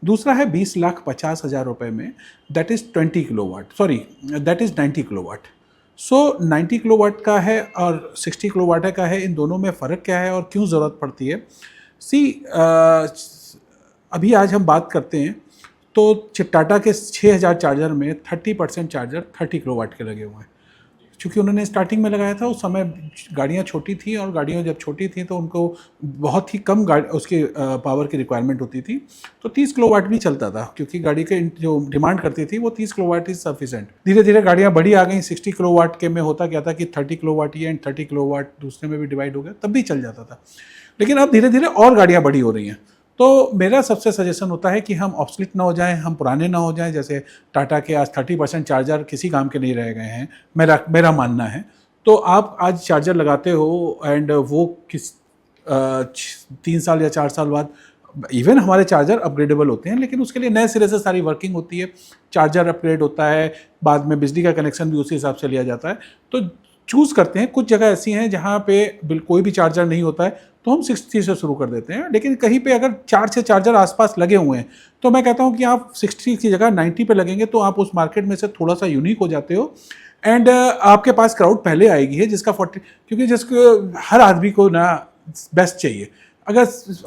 दूसरा है 20,50,000 रुपये में, that is 20 kilowatt, sorry that is 90 kilowatt. So 90 kilowatt का है और 60 किलोवाट का है, इन दोनों में फ़र्क क्या है और क्यों ज़रूरत पड़ती है? अभी आज हम बात करते हैं तो टाटा के 6,000 चार्जर में 30% चार्जर 30 किलोवाट के लगे हुए हैं। क्योंकि उन्होंने स्टार्टिंग में लगाया था, उस समय गाड़ियाँ छोटी थी, और गाड़ियाँ जब छोटी थी तो उनको बहुत ही कम उसके पावर की रिक्वायरमेंट होती थी, तो 30 किलोवाट भी चलता था, क्योंकि गाड़ी के जो डिमांड करती थी वो 30 किलोवाट इज़ सफिशेंट। धीरे धीरे गाड़ियाँ बड़ी आ गई, 60 किलोवाट के में होता क्या था कि 30 किलोवाट ये एंड 30 किलोवाट दूसरे में भी डिवाइड हो गया, तब भी चल जाता था। लेकिन अब धीरे धीरे और गाड़ियाँ बड़ी हो रही हैं। तो मेरा सबसे सजेशन होता है कि हम ऑब्सोलीट ना हो जाएं, हम पुराने ना हो जाएं। जैसे टाटा के आज 30% चार्जर किसी काम के नहीं रह गए हैं, मेरा मानना है। तो आप आज चार्जर लगाते हो एंड वो 3 साल या 4 साल बाद, इवन हमारे चार्जर अपग्रेडेबल होते हैं, लेकिन उसके लिए नए सिरे से सारी वर्किंग होती है, चार्जर अपग्रेड होता है, बाद में बिजली का कनेक्शन भी उसी हिसाब से लिया जाता है। तो चूज़ करते हैं, कुछ जगह ऐसी हैं जहाँ पे कोई भी चार्जर नहीं होता है, तो हम 60 से शुरू कर देते हैं। लेकिन कहीं पे अगर 4-6 चार्जर आसपास लगे हुए हैं, तो मैं कहता हूँ कि आप 60 की जगह 90 पे लगेंगे तो आप उस मार्केट में से थोड़ा सा यूनिक हो जाते हो, एंड आपके पास क्राउड पहले आएगी है जिसका 40, क्योंकि जिसको हर आदमी को ना बेस्ट चाहिए, अगर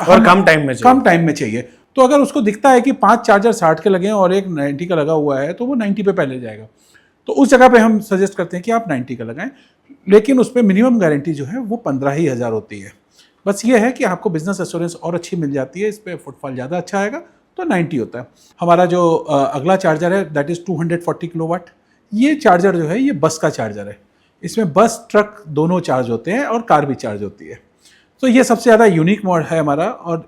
और कम टाइम में चाहिए, तो अगर उसको दिखता है कि 5 चार्जर 60 के लगे हैं और एक 90 का लगा हुआ है, तो वो 90 पे पहले जाएगा। तो उस जगह पे हम सजेस्ट करते हैं कि आप 90 का लगाएं, लेकिन उस पर मिनिमम गारंटी जो है वो 15,000 होती है। बस ये है कि आपको बिजनेस एश्योरेंस और अच्छी मिल जाती है, इस पर फुटफॉल ज़्यादा अच्छा आएगा, तो 90 होता है। हमारा जो अगला चार्जर है दैट इज़ 240 किलोवाट। ये चार्जर जो है ये बस का चार्जर है, इसमें बस ट्रक दोनों चार्ज होते हैं और कार भी चार्ज होती है। तो ये सबसे ज़्यादा यूनिक मॉडल है हमारा, और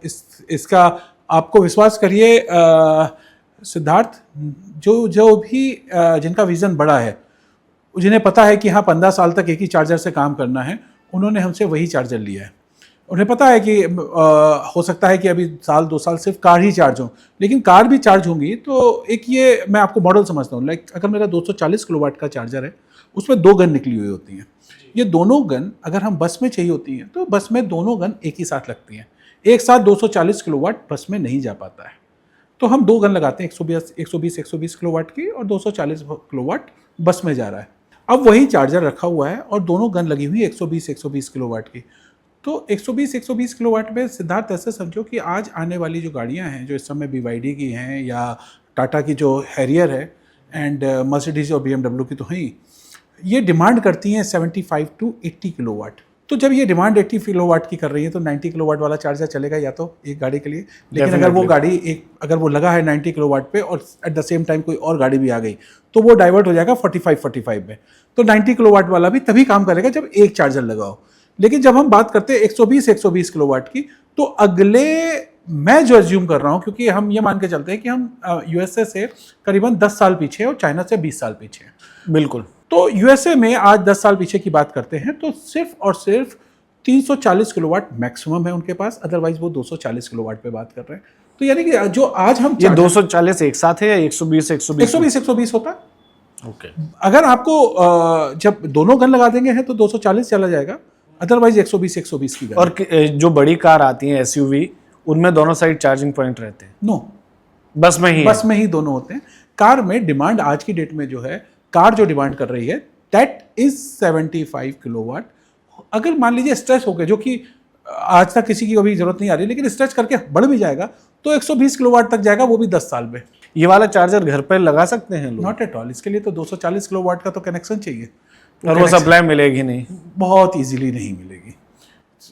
इसका आपको विश्वास करिए सिद्धार्थ, जो भी जिनका विज़न बड़ा है, जिन्हें पता है कि हाँ 15 साल तक एक ही चार्जर से काम करना है, उन्होंने हमसे वही चार्जर लिया है। उन्हें पता है कि हो सकता है कि अभी साल 2 साल सिर्फ कार ही चार्ज हो, लेकिन कार भी चार्ज होंगी तो एक ये मैं आपको मॉडल समझता हूँ। लाइक अगर मेरा 240 किलोवाट का चार्जर है, उसमें 2 गन निकली हुई होती हैं। ये दोनों गन अगर हम बस में चाहिए होती हैं तो बस में दोनों गन एक ही साथ लगती हैं। एक साथ 240 किलोवाट बस में नहीं जा पाता है, तो हम 2 गन लगाते हैं, 120 किलोवाट की और 240 किलोवाट बस में जा रहा है। अब वही चार्जर रखा हुआ है और दोनों गन लगी हुई है 120 किलोवाट की। तो 120 किलोवाट में सिद्धार्थ ऐसे समझो कि आज आने वाली जो गाड़ियां हैं जो इस समय BYD की हैं या टाटा की जो हैरियर है एंड मर्सिडीज और BMW की तो हैं, ये डिमांड करती हैं 75 टू 80 किलोवाट। तो जब ये डिमांड 80 किलोवाट की कर रही है तो 90 किलोवाट वाला चार्जर चलेगा या तो एक गाड़ी के लिए, लेकिन अगर वो गाड़ी अगर वो लगा है 90 किलोवाट पे और एट द सेम टाइम कोई और गाड़ी भी आ गई तो वो डाइवर्ट हो जाएगा 45 में। तो 90 किलोवाट वाला भी तभी काम करेगा जब एक चार्जर लगाओ। लेकिन जब हम बात करते हैं 120 किलोवाट की, तो अगले मैं जो एज्यूम कर रहा हूँ, क्योंकि हम ये मान के चलते हैं कि हम USA से करीबन 10 साल पीछे और चाइना से 20 साल पीछे। बिल्कुल। तो USA में आज 10 साल पीछे की बात करते हैं तो सिर्फ और सिर्फ 340 किलोवाट मैक्सिमम है उनके पास, अदरवाइज वो 240 किलोवाट पे बात कर रहे हैं। तो यानी कि जो आज हम ये 240 एक साथ है या 120 होता है। ओके। अगर आपको जब दोनों गन लगा देंगे हैं तो 240 चला जाएगा, अदरवाइज 120 की गन। और जो बड़ी कार आती हैं SUV, उनमें दोनों साइड चार्जिंग पॉइंट रहते हैं? नो, बस में ही दोनों होते हैं। कार में डिमांड आज की डेट में जो है, कार जो डिमांड कर रही है दैट इज 75 किलोवाट। अगर मान लीजिए स्ट्रेच हो गए, जो कि आज तक किसी की कभी जरूरत नहीं आ रही, लेकिन स्ट्रेच करके बढ़ भी जाएगा तो 120 किलोवाट तक जाएगा, वो भी 10 साल में। ये वाला चार्जर घर पर लगा सकते हैं लोग? Not at all. इसके लिए तो 240 किलोवाट का तो कनेक्शन चाहिए, और वो सप्लाई मिलेगी नहीं, बहुत इजीली नहीं मिलेगी।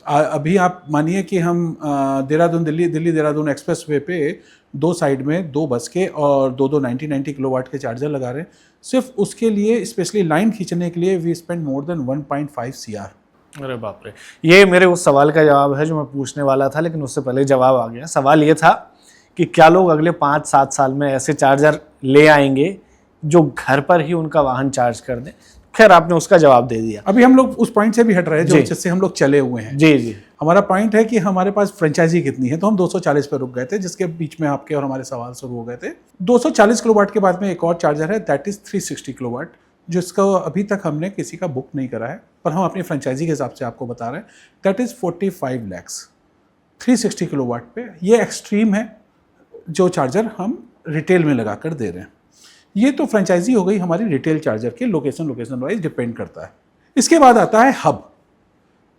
अभी आप मानिए कि हम देहरादून दिल्ली देहरादून एक्सप्रेस वे पे 2 साइड में 2 बस के और 90 किलोवाट के चार्जर लगा रहे हैं। सिर्फ उसके लिए स्पेशली लाइन खींचने के लिए we spend more than 1.5 CR। अरे बाप रे। ये मेरे उस सवाल का जवाब है जो मैं पूछने वाला था, लेकिन उससे पहले जवाब आ गया। सवाल ये था कि क्या लोग अगले 5-7 साल में ऐसे चार्जर ले आएंगे जो घर पर ही उनका वाहन चार्ज कर दें? खैर, आपने उसका जवाब दे दिया। अभी हम लोग उस पॉइंट से भी हट रहे हैं जो जिससे हम लोग चले हुए हैं। जी। हमारा पॉइंट है कि हमारे पास फ्रेंचाइजी कितनी है, तो हम 240 पे रुक गए थे, जिसके बीच में आपके और हमारे सवाल शुरू हो गए थे। 240 किलोवाट के बाद में एक और चार्जर है, दैट इज 360 किलोवाट, जिसका अभी तक हमने किसी का बुक नहीं करा है, पर हम अपनी फ्रेंचाइजी के हिसाब से आपको बता रहे हैं। दैट इज 45 lakhs 360 किलोवाट पे। ये एक्सट्रीम है जो चार्जर हम रिटेल में लगा कर दे रहे हैं। ये तो फ्रेंचाइजी हो गई हमारी रिटेल चार्जर के, लोकेशन वाइज डिपेंड करता है। इसके बाद आता है हब।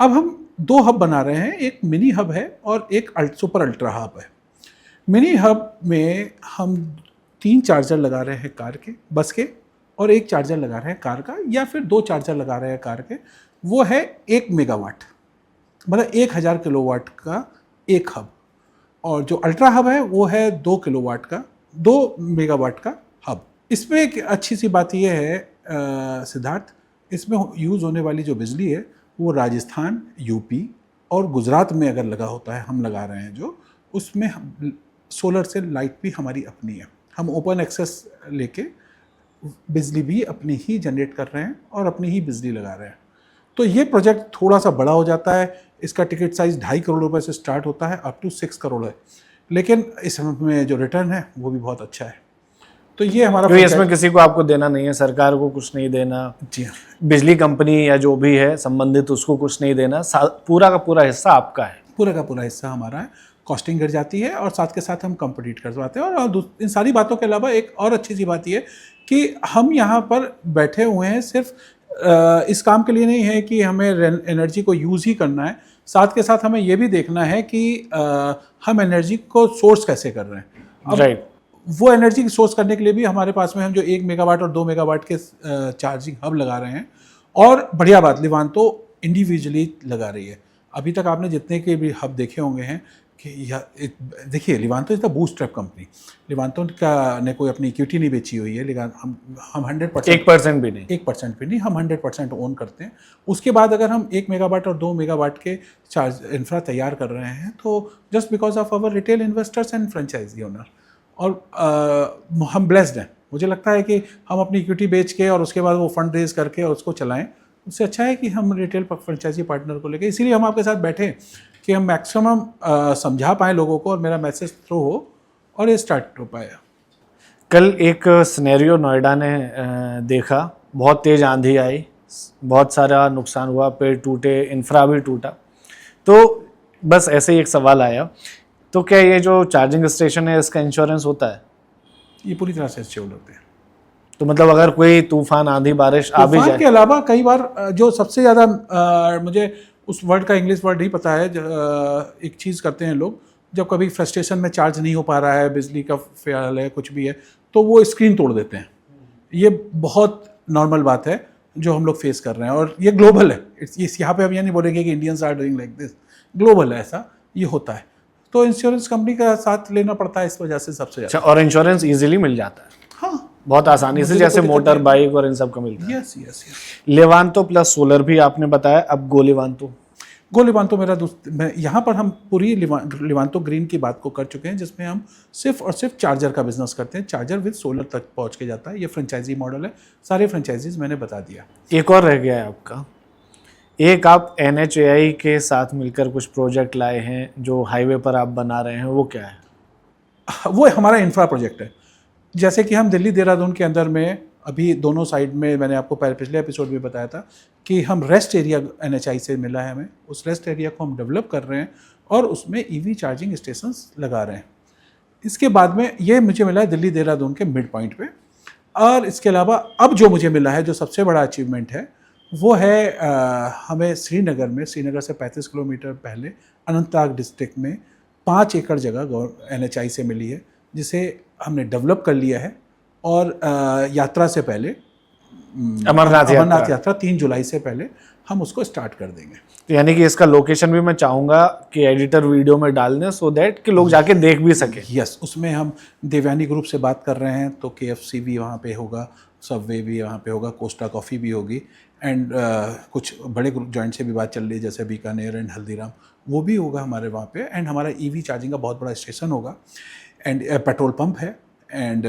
अब हम 2 हब बना रहे हैं, एक मिनी हब है और एक सुपर अल्ट्रा हब है। मिनी हब में हम 3 चार्जर लगा रहे हैं कार के, बस के, और 1 चार्जर लगा रहे हैं कार का, या फिर 2 चार्जर लगा रहे हैं कार के। वो है 1 मेगावाट, मतलब 1000 किलोवाट का एक हब। और जो अल्ट्रा हब है वो है 2 किलोवाट का, 2 मेगावाट का हब। इसमें एक अच्छी सी बात यह है सिद्धार्थ, इसमें यूज़ होने वाली जो बिजली है वो राजस्थान, यूपी और गुजरात में अगर लगा होता है, हम लगा रहे हैं जो, उसमें सोलर से लाइट भी हमारी अपनी है। हम ओपन एक्सेस लेके बिजली भी अपनी ही जनरेट कर रहे हैं और अपनी ही बिजली लगा रहे हैं। तो ये प्रोजेक्ट थोड़ा सा बड़ा हो जाता है। इसका टिकट साइज़ 2.5 करोड़ रुपए से स्टार्ट होता है, अप टू 6 करोड़ है, लेकिन इसमें जो रिटर्न है वो भी बहुत अच्छा है। तो ये हमारा, इसमें किसी को आपको देना नहीं है, सरकार को कुछ नहीं देना, जी हाँ, बिजली कंपनी या जो भी है संबंधित उसको कुछ नहीं देना, पूरा का पूरा हिस्सा आपका है। पूरा का पूरा हिस्सा हमारा है। कॉस्टिंग गिर जाती है और साथ के साथ हम कंपीट करवाते हैं। और इन सारी बातों के अलावा एक और अच्छी सी बात ये कि हम यहाँ पर बैठे हुए हैं सिर्फ इस काम के लिए नहीं है कि हमें एनर्जी को यूज़ ही करना है, साथ के साथ हमें ये भी देखना है कि हम एनर्जी को सोर्स कैसे कर रहे हैं। अब राइट, वो एनर्जी सोर्स करने के लिए भी हमारे पास में हम जो 1 मेगावाट और 2 मेगावाट के चार्जिंग हब लगा रहे हैं। और बढ़िया बात, लिवांतो इंडिविजुअली लगा रही है। अभी तक आपने जितने के भी हब देखे होंगे हैं कि देखिए, लिवांतो इज द बूटस्ट्रैप कंपनी। लिवांतो का ने कोई अपनी इक्विटी नहीं बेची हुई है, लेकिन हम 100% 1% भी नहीं, 1% भी नहीं, हम 100% ओन करते हैं। उसके बाद अगर हम 1 मेगावाट और 2 मेगावाट के चार्ज इंफ्रा तैयार कर रहे हैं तो just because of our retail investors and franchisee owner, और हम ब्लेस्ड हैं। मुझे लगता है कि हम अपनी इक्विटी बेच के और उसके बाद वो फंड रेज करके और उसको चलाएं, उससे अच्छा है कि हम रिटेल फ्रेंचाइजी पार्टनर को लेके, इसीलिए हम आपके साथ बैठे कि हम मैक्सिमम समझा पाएँ लोगों को और मेरा मैसेज थ्रू हो और ये स्टार्ट हो पाया। कल एक सिनेरियो नोएडा ने देखा, बहुत तेज आंधी आई, बहुत सारा नुकसान हुआ, पेड़ टूटे, इंफ्रा भी टूटा। तो बस ऐसे ही एक सवाल आया, तो क्या ये जो चार्जिंग स्टेशन है इसका इंश्योरेंस होता है? ये पूरी तरह से इंश्योर्ड होते हैं। तो मतलब अगर कोई तूफान, आंधी, बारिश आ भी तूफान जाए, के अलावा कई बार जो सबसे ज़्यादा मुझे उस वर्ड का इंग्लिश वर्ड नहीं पता है, एक चीज़ करते हैं लोग, जब कभी फ्रस्ट्रेशन में चार्ज नहीं हो पा रहा है, बिजली का फेल है, कुछ भी है, तो वो स्क्रीन तोड़ देते हैं। ये बहुत नॉर्मल बात है जो हम लोग फेस कर रहे हैं और ये ग्लोबल है। इस यहाँ पे हम ये नहीं बोलेंगे कि Indians are doing like this, global है, ऐसा ये होता है। तो इंश्योरेंस कंपनी का साथ लेना पड़ता है इस वजह से सबसे ज़्यादा। अच्छा, और इंश्योरेंस इजीली मिल जाता है? हाँ, बहुत आसानी से, मुझे जैसे तो कोई मोटर दिक्कत बाइक और इन सब का मिलता है। Yes yes yes. Levanto plus solar भी आपने बताया, अब गो लेवांतो। गो लिवांतो मेरा मैं यहाँ पर हम पूरी लिवांतो ग्रीन की बात को कर चुके हैं, जिसमें हम सिर्फ और सिर्फ चार्जर का बिजनेस करते हैं। चार्जर विद सोलर तक पहुँच के जाता है। ये फ्रेंचाइजी मॉडल है, सारे फ्रेंचाइजीज मैंने बता दिया। एक और रह गया है आपका, एक आप NHAI के साथ मिलकर कुछ प्रोजेक्ट लाए हैं जो हाईवे पर आप बना रहे हैं, वो क्या है? वो हमारा इंफ्रा प्रोजेक्ट है। जैसे कि हम दिल्ली देहरादून के अंदर में अभी दोनों साइड में, मैंने आपको पिछले एपिसोड में बताया था कि हम रेस्ट एरिया NHAI से मिला है हमें, उस रेस्ट एरिया को हम डेवलप कर रहे हैं और उसमें EV चार्जिंग स्टेशंस लगा रहे हैं। इसके बाद में ये मुझे मिला है दिल्ली देहरादून के मिड पॉइंट पे। और इसके अलावा अब जो मुझे मिला है, जो सबसे बड़ा अचीवमेंट है, वो है हमें श्रीनगर से 35 किलोमीटर पहले अनंतनाग डिस्ट्रिक्ट में 5 एकड़ जगह NHAI से मिली है, जिसे हमने डेवलप कर लिया है। और यात्रा से पहले अमरनाथ यात्रा 3 जुलाई से पहले हम उसको स्टार्ट कर देंगे। तो यानी कि इसका लोकेशन भी मैं चाहूँगा कि एडिटर वीडियो में डाल दें, सो दैट कि लोग जाके देख भी सकें। यस, उसमें हम देवयानी ग्रुप से बात कर रहे हैं, तो KFC भी वहाँ पे होगा, सबवे भी वहाँ पे होगा, कोस्टा कॉफ़ी भी होगी, एंड कुछ बड़े ग्रुप जॉइंट से भी बात चल रही है, जैसे बीकानेर एंड हल्दीराम, वो भी होगा हमारे वहाँ पे। एंड हमारा EV चार्जिंग का बहुत बड़ा स्टेशन होगा, एंड पेट्रोल पंप है, एंड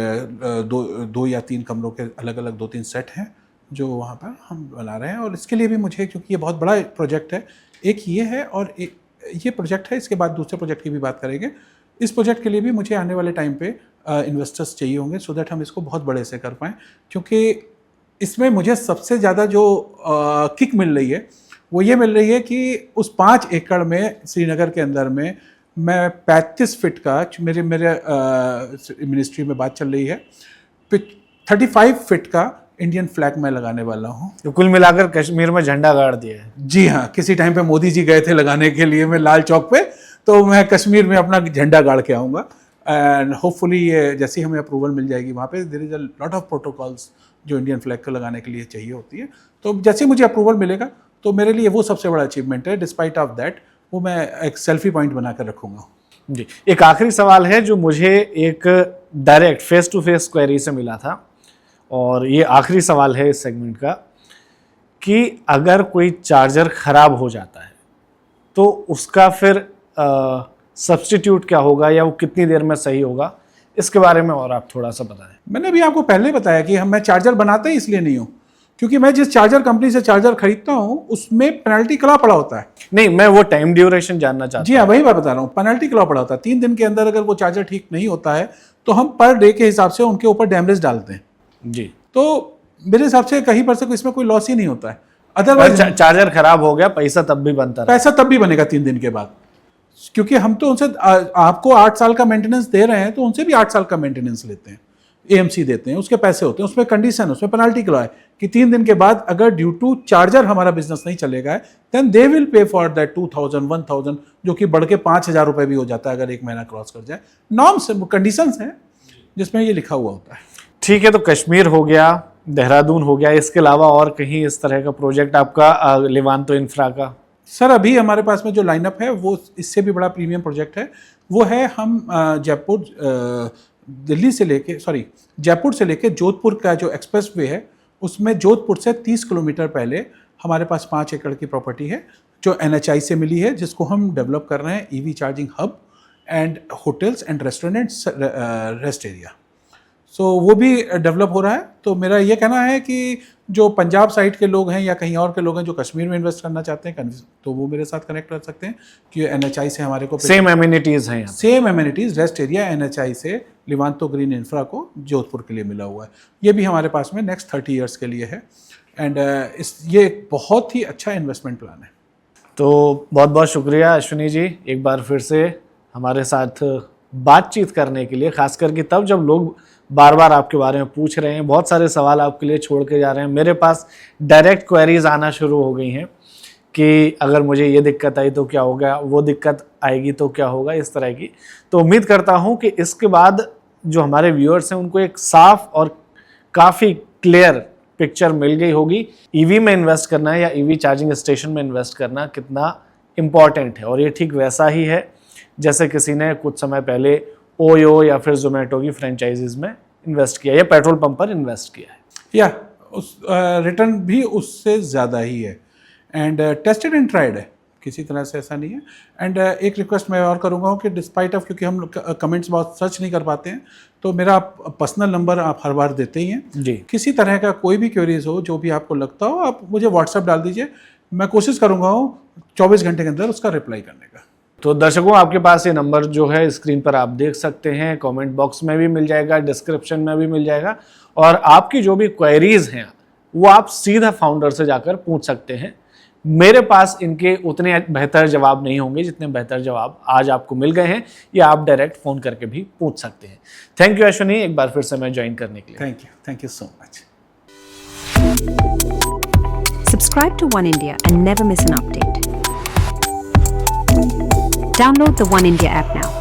दो या 3 कमरों के अलग अलग 2-3 सेट हैं जो वहाँ पर हम बना रहे हैं। और इसके लिए भी मुझे, क्योंकि ये बहुत बड़ा प्रोजेक्ट है, एक ये है और एक ये प्रोजेक्ट है, इसके बाद दूसरे प्रोजेक्ट की भी बात करेंगे। इस प्रोजेक्ट के लिए भी मुझे आने वाले टाइम पे इन्वेस्टर्स चाहिए होंगे, सो दैट हम इसको बहुत बड़े से कर पाएँ। क्योंकि इसमें मुझे सबसे ज़्यादा जो किक मिल रही है, वो ये मिल रही है कि उस 5 एकड़ में श्रीनगर के अंदर में मैं 35 फीट का, मेरे मिनिस्ट्री में बात चल रही है, 35 फीट का इंडियन फ्लैग मैं लगाने वाला हूँ। तो कुल मिलाकर कश्मीर में झंडा गाड़ दिया है। जी हाँ, किसी टाइम पे मोदी जी गए थे लगाने के लिए मैं लाल चौक पे, तो मैं कश्मीर में अपना झंडा गाड़ के आऊँगा। एंड होपफुली ये जैसे ही हमें अप्रूवल मिल जाएगी, वहाँ पे there is a lot of protocols जो इंडियन फ्लैग को लगाने के लिए चाहिए होती है। तो जैसे ही मुझे अप्रूवल मिलेगा, तो मेरे लिए वो सबसे बड़ा अचीवमेंट है। डिस्पाइट ऑफ दैट, वो मैं एक सेल्फी पॉइंट बना कर रखूँगा। जी, एक आखिरी सवाल है जो मुझे एक direct face to face query से मिला था, और ये आखिरी सवाल है इस सेगमेंट का, कि अगर कोई चार्जर ख़राब हो जाता है तो उसका फिर सब्स्टिट्यूट क्या होगा, या वो कितनी देर में सही होगा, इसके बारे में और आप थोड़ा सा बताएं। मैंने अभी आपको पहले बताया कि मैं चार्जर बनाता ही इसलिए नहीं हूँ क्योंकि मैं जिस चार्जर कंपनी से चार्जर खरीदता हूँ उसमें पेनल्टी क्लॉज पड़ा होता है। नहीं, मैं वो टाइम ड्यूरेशन जानना चाहता हूँ। जी हाँ, वही बात बता रहा हूँ, पेनल्टी क्लॉज पड़ा होता है। 3 दिन के अंदर अगर वो चार्जर ठीक नहीं होता है तो हम पर डे के हिसाब से उनके ऊपर डैमेज डालते हैं। जी, तो मेरे हिसाब से कहीं पर से इसमें कोई लॉस ही नहीं होता है। अदरवाइज चार्जर खराब हो गया, पैसा तब भी बनता है। पैसा तब भी बनेगा 3 दिन के बाद, क्योंकि हम तो उनसे आपको 8 साल का मेंटेनेंस दे रहे हैं, तो उनसे भी 8 साल का मेंटेनेंस लेते हैं, AMC देते हैं, उसके पैसे होते हैं, उसमें कंडीशन, उसमें पेनल्टी क्लॉज है कि 3 दिन के बाद अगर ड्यू टू चार्जर हमारा बिजनेस नहीं चलेगा, then they will pay for that 2000 1000, जो कि बढ़ के 5000 रुपये भी हो जाता है अगर 1 महीना क्रॉस कर जाए। नॉर्म्स, कंडीशंस हैं जिसमें ये लिखा हुआ होता है। ठीक है, तो कश्मीर हो गया, देहरादून हो गया, इसके अलावा और कहीं इस तरह का प्रोजेक्ट आपका लेवांतो इंफ्रा का? सर, अभी हमारे पास में जो लाइनअप है वो इससे भी बड़ा प्रीमियम प्रोजेक्ट है। वो है हम जयपुर से लेके जोधपुर का जो एक्सप्रेस वे है, उसमें जोधपुर से 30 किलोमीटर पहले हमारे पास 5 एकड़ की प्रॉपर्टी है जो NHAI से मिली है, जिसको हम डेवलप कर रहे हैं EV charging hub and hotels and restaurants rest area. So वो भी डेवलप हो रहा है। तो मेरा ये कहना है कि जो पंजाब साइड के लोग हैं या कहीं और के लोग हैं जो कश्मीर में इन्वेस्ट करना चाहते हैं, तो वो मेरे साथ कनेक्ट कर सकते हैं कि NHI से हमारे को सेम एमिनिटीज हैं, same amenities rest area NHI से लिवांतो ग्रीन इंफ्रा को जोधपुर के लिए मिला हुआ है। ये भी हमारे पास में नेक्स्ट 30 ईयर्स के लिए है। एंड ये एक बहुत ही अच्छा इन्वेस्टमेंट प्लान है। तो बहुत बहुत शुक्रिया अश्विनी जी, एक बार फिर से हमारे साथ बातचीत करने के लिए, खास करके तब जब लोग बार बार आपके बारे में पूछ रहे हैं, बहुत सारे सवाल आपके लिए छोड़ के जा रहे हैं। मेरे पास डायरेक्ट क्वेरीज आना शुरू हो गई हैं कि अगर मुझे ये दिक्कत आई तो क्या होगा, वो दिक्कत आएगी तो क्या होगा, इस तरह की। तो उम्मीद करता हूँ कि इसके बाद जो हमारे व्यूअर्स हैं उनको एक साफ और काफ़ी क्लियर पिक्चर मिल गई होगी। ईवी में इन्वेस्ट करना है या ईवी चार्जिंग स्टेशन में इन्वेस्ट करना कितना इम्पॉर्टेंट है। और ये ठीक वैसा ही है जैसे किसी ने कुछ समय पहले ओयो या फिर जोमेटो की फ्रेंचाइजीज में इन्वेस्ट किया या पेट्रोल पंप पर इन्वेस्ट किया है, या उस रिटर्न भी उससे ज़्यादा ही है। एंड टेस्टेड एंड ट्राइड है, किसी तरह से ऐसा नहीं है। एंड एक रिक्वेस्ट मैं और करूँगा कि डिस्पाइट ऑफ, क्योंकि हम कमेंट्स बहुत सर्च नहीं कर पाते हैं, तो मेरा पर्सनल नंबर आप हर बार देते ही हैं जी। किसी तरह का कोई भी क्वेरीज हो, जो भी आपको लगता हो, आप मुझे व्हाट्सएप डाल दीजिए। मैं कोशिश करूँगा 24 घंटे के अंदर उसका रिप्लाई करने का। तो दर्शकों, आपके पास ये नंबर जो है स्क्रीन पर आप देख सकते हैं, कमेंट बॉक्स में भी मिल जाएगा, डिस्क्रिप्शन में भी मिल जाएगा। और आपकी जो भी क्वेरीज हैं वो आप सीधा फाउंडर से जाकर पूछ सकते हैं। मेरे पास इनके उतने बेहतर जवाब नहीं होंगे जितने बेहतर जवाब आज आपको मिल गए हैं, या आप डायरेक्ट फ़ोन करके भी पूछ सकते हैं। थैंक यू अश्विनी, एक बार फिर से मैं ज्वाइन करने के लिए। Thank you so much. Subscribe to One India and never miss an update. Download the One India app now.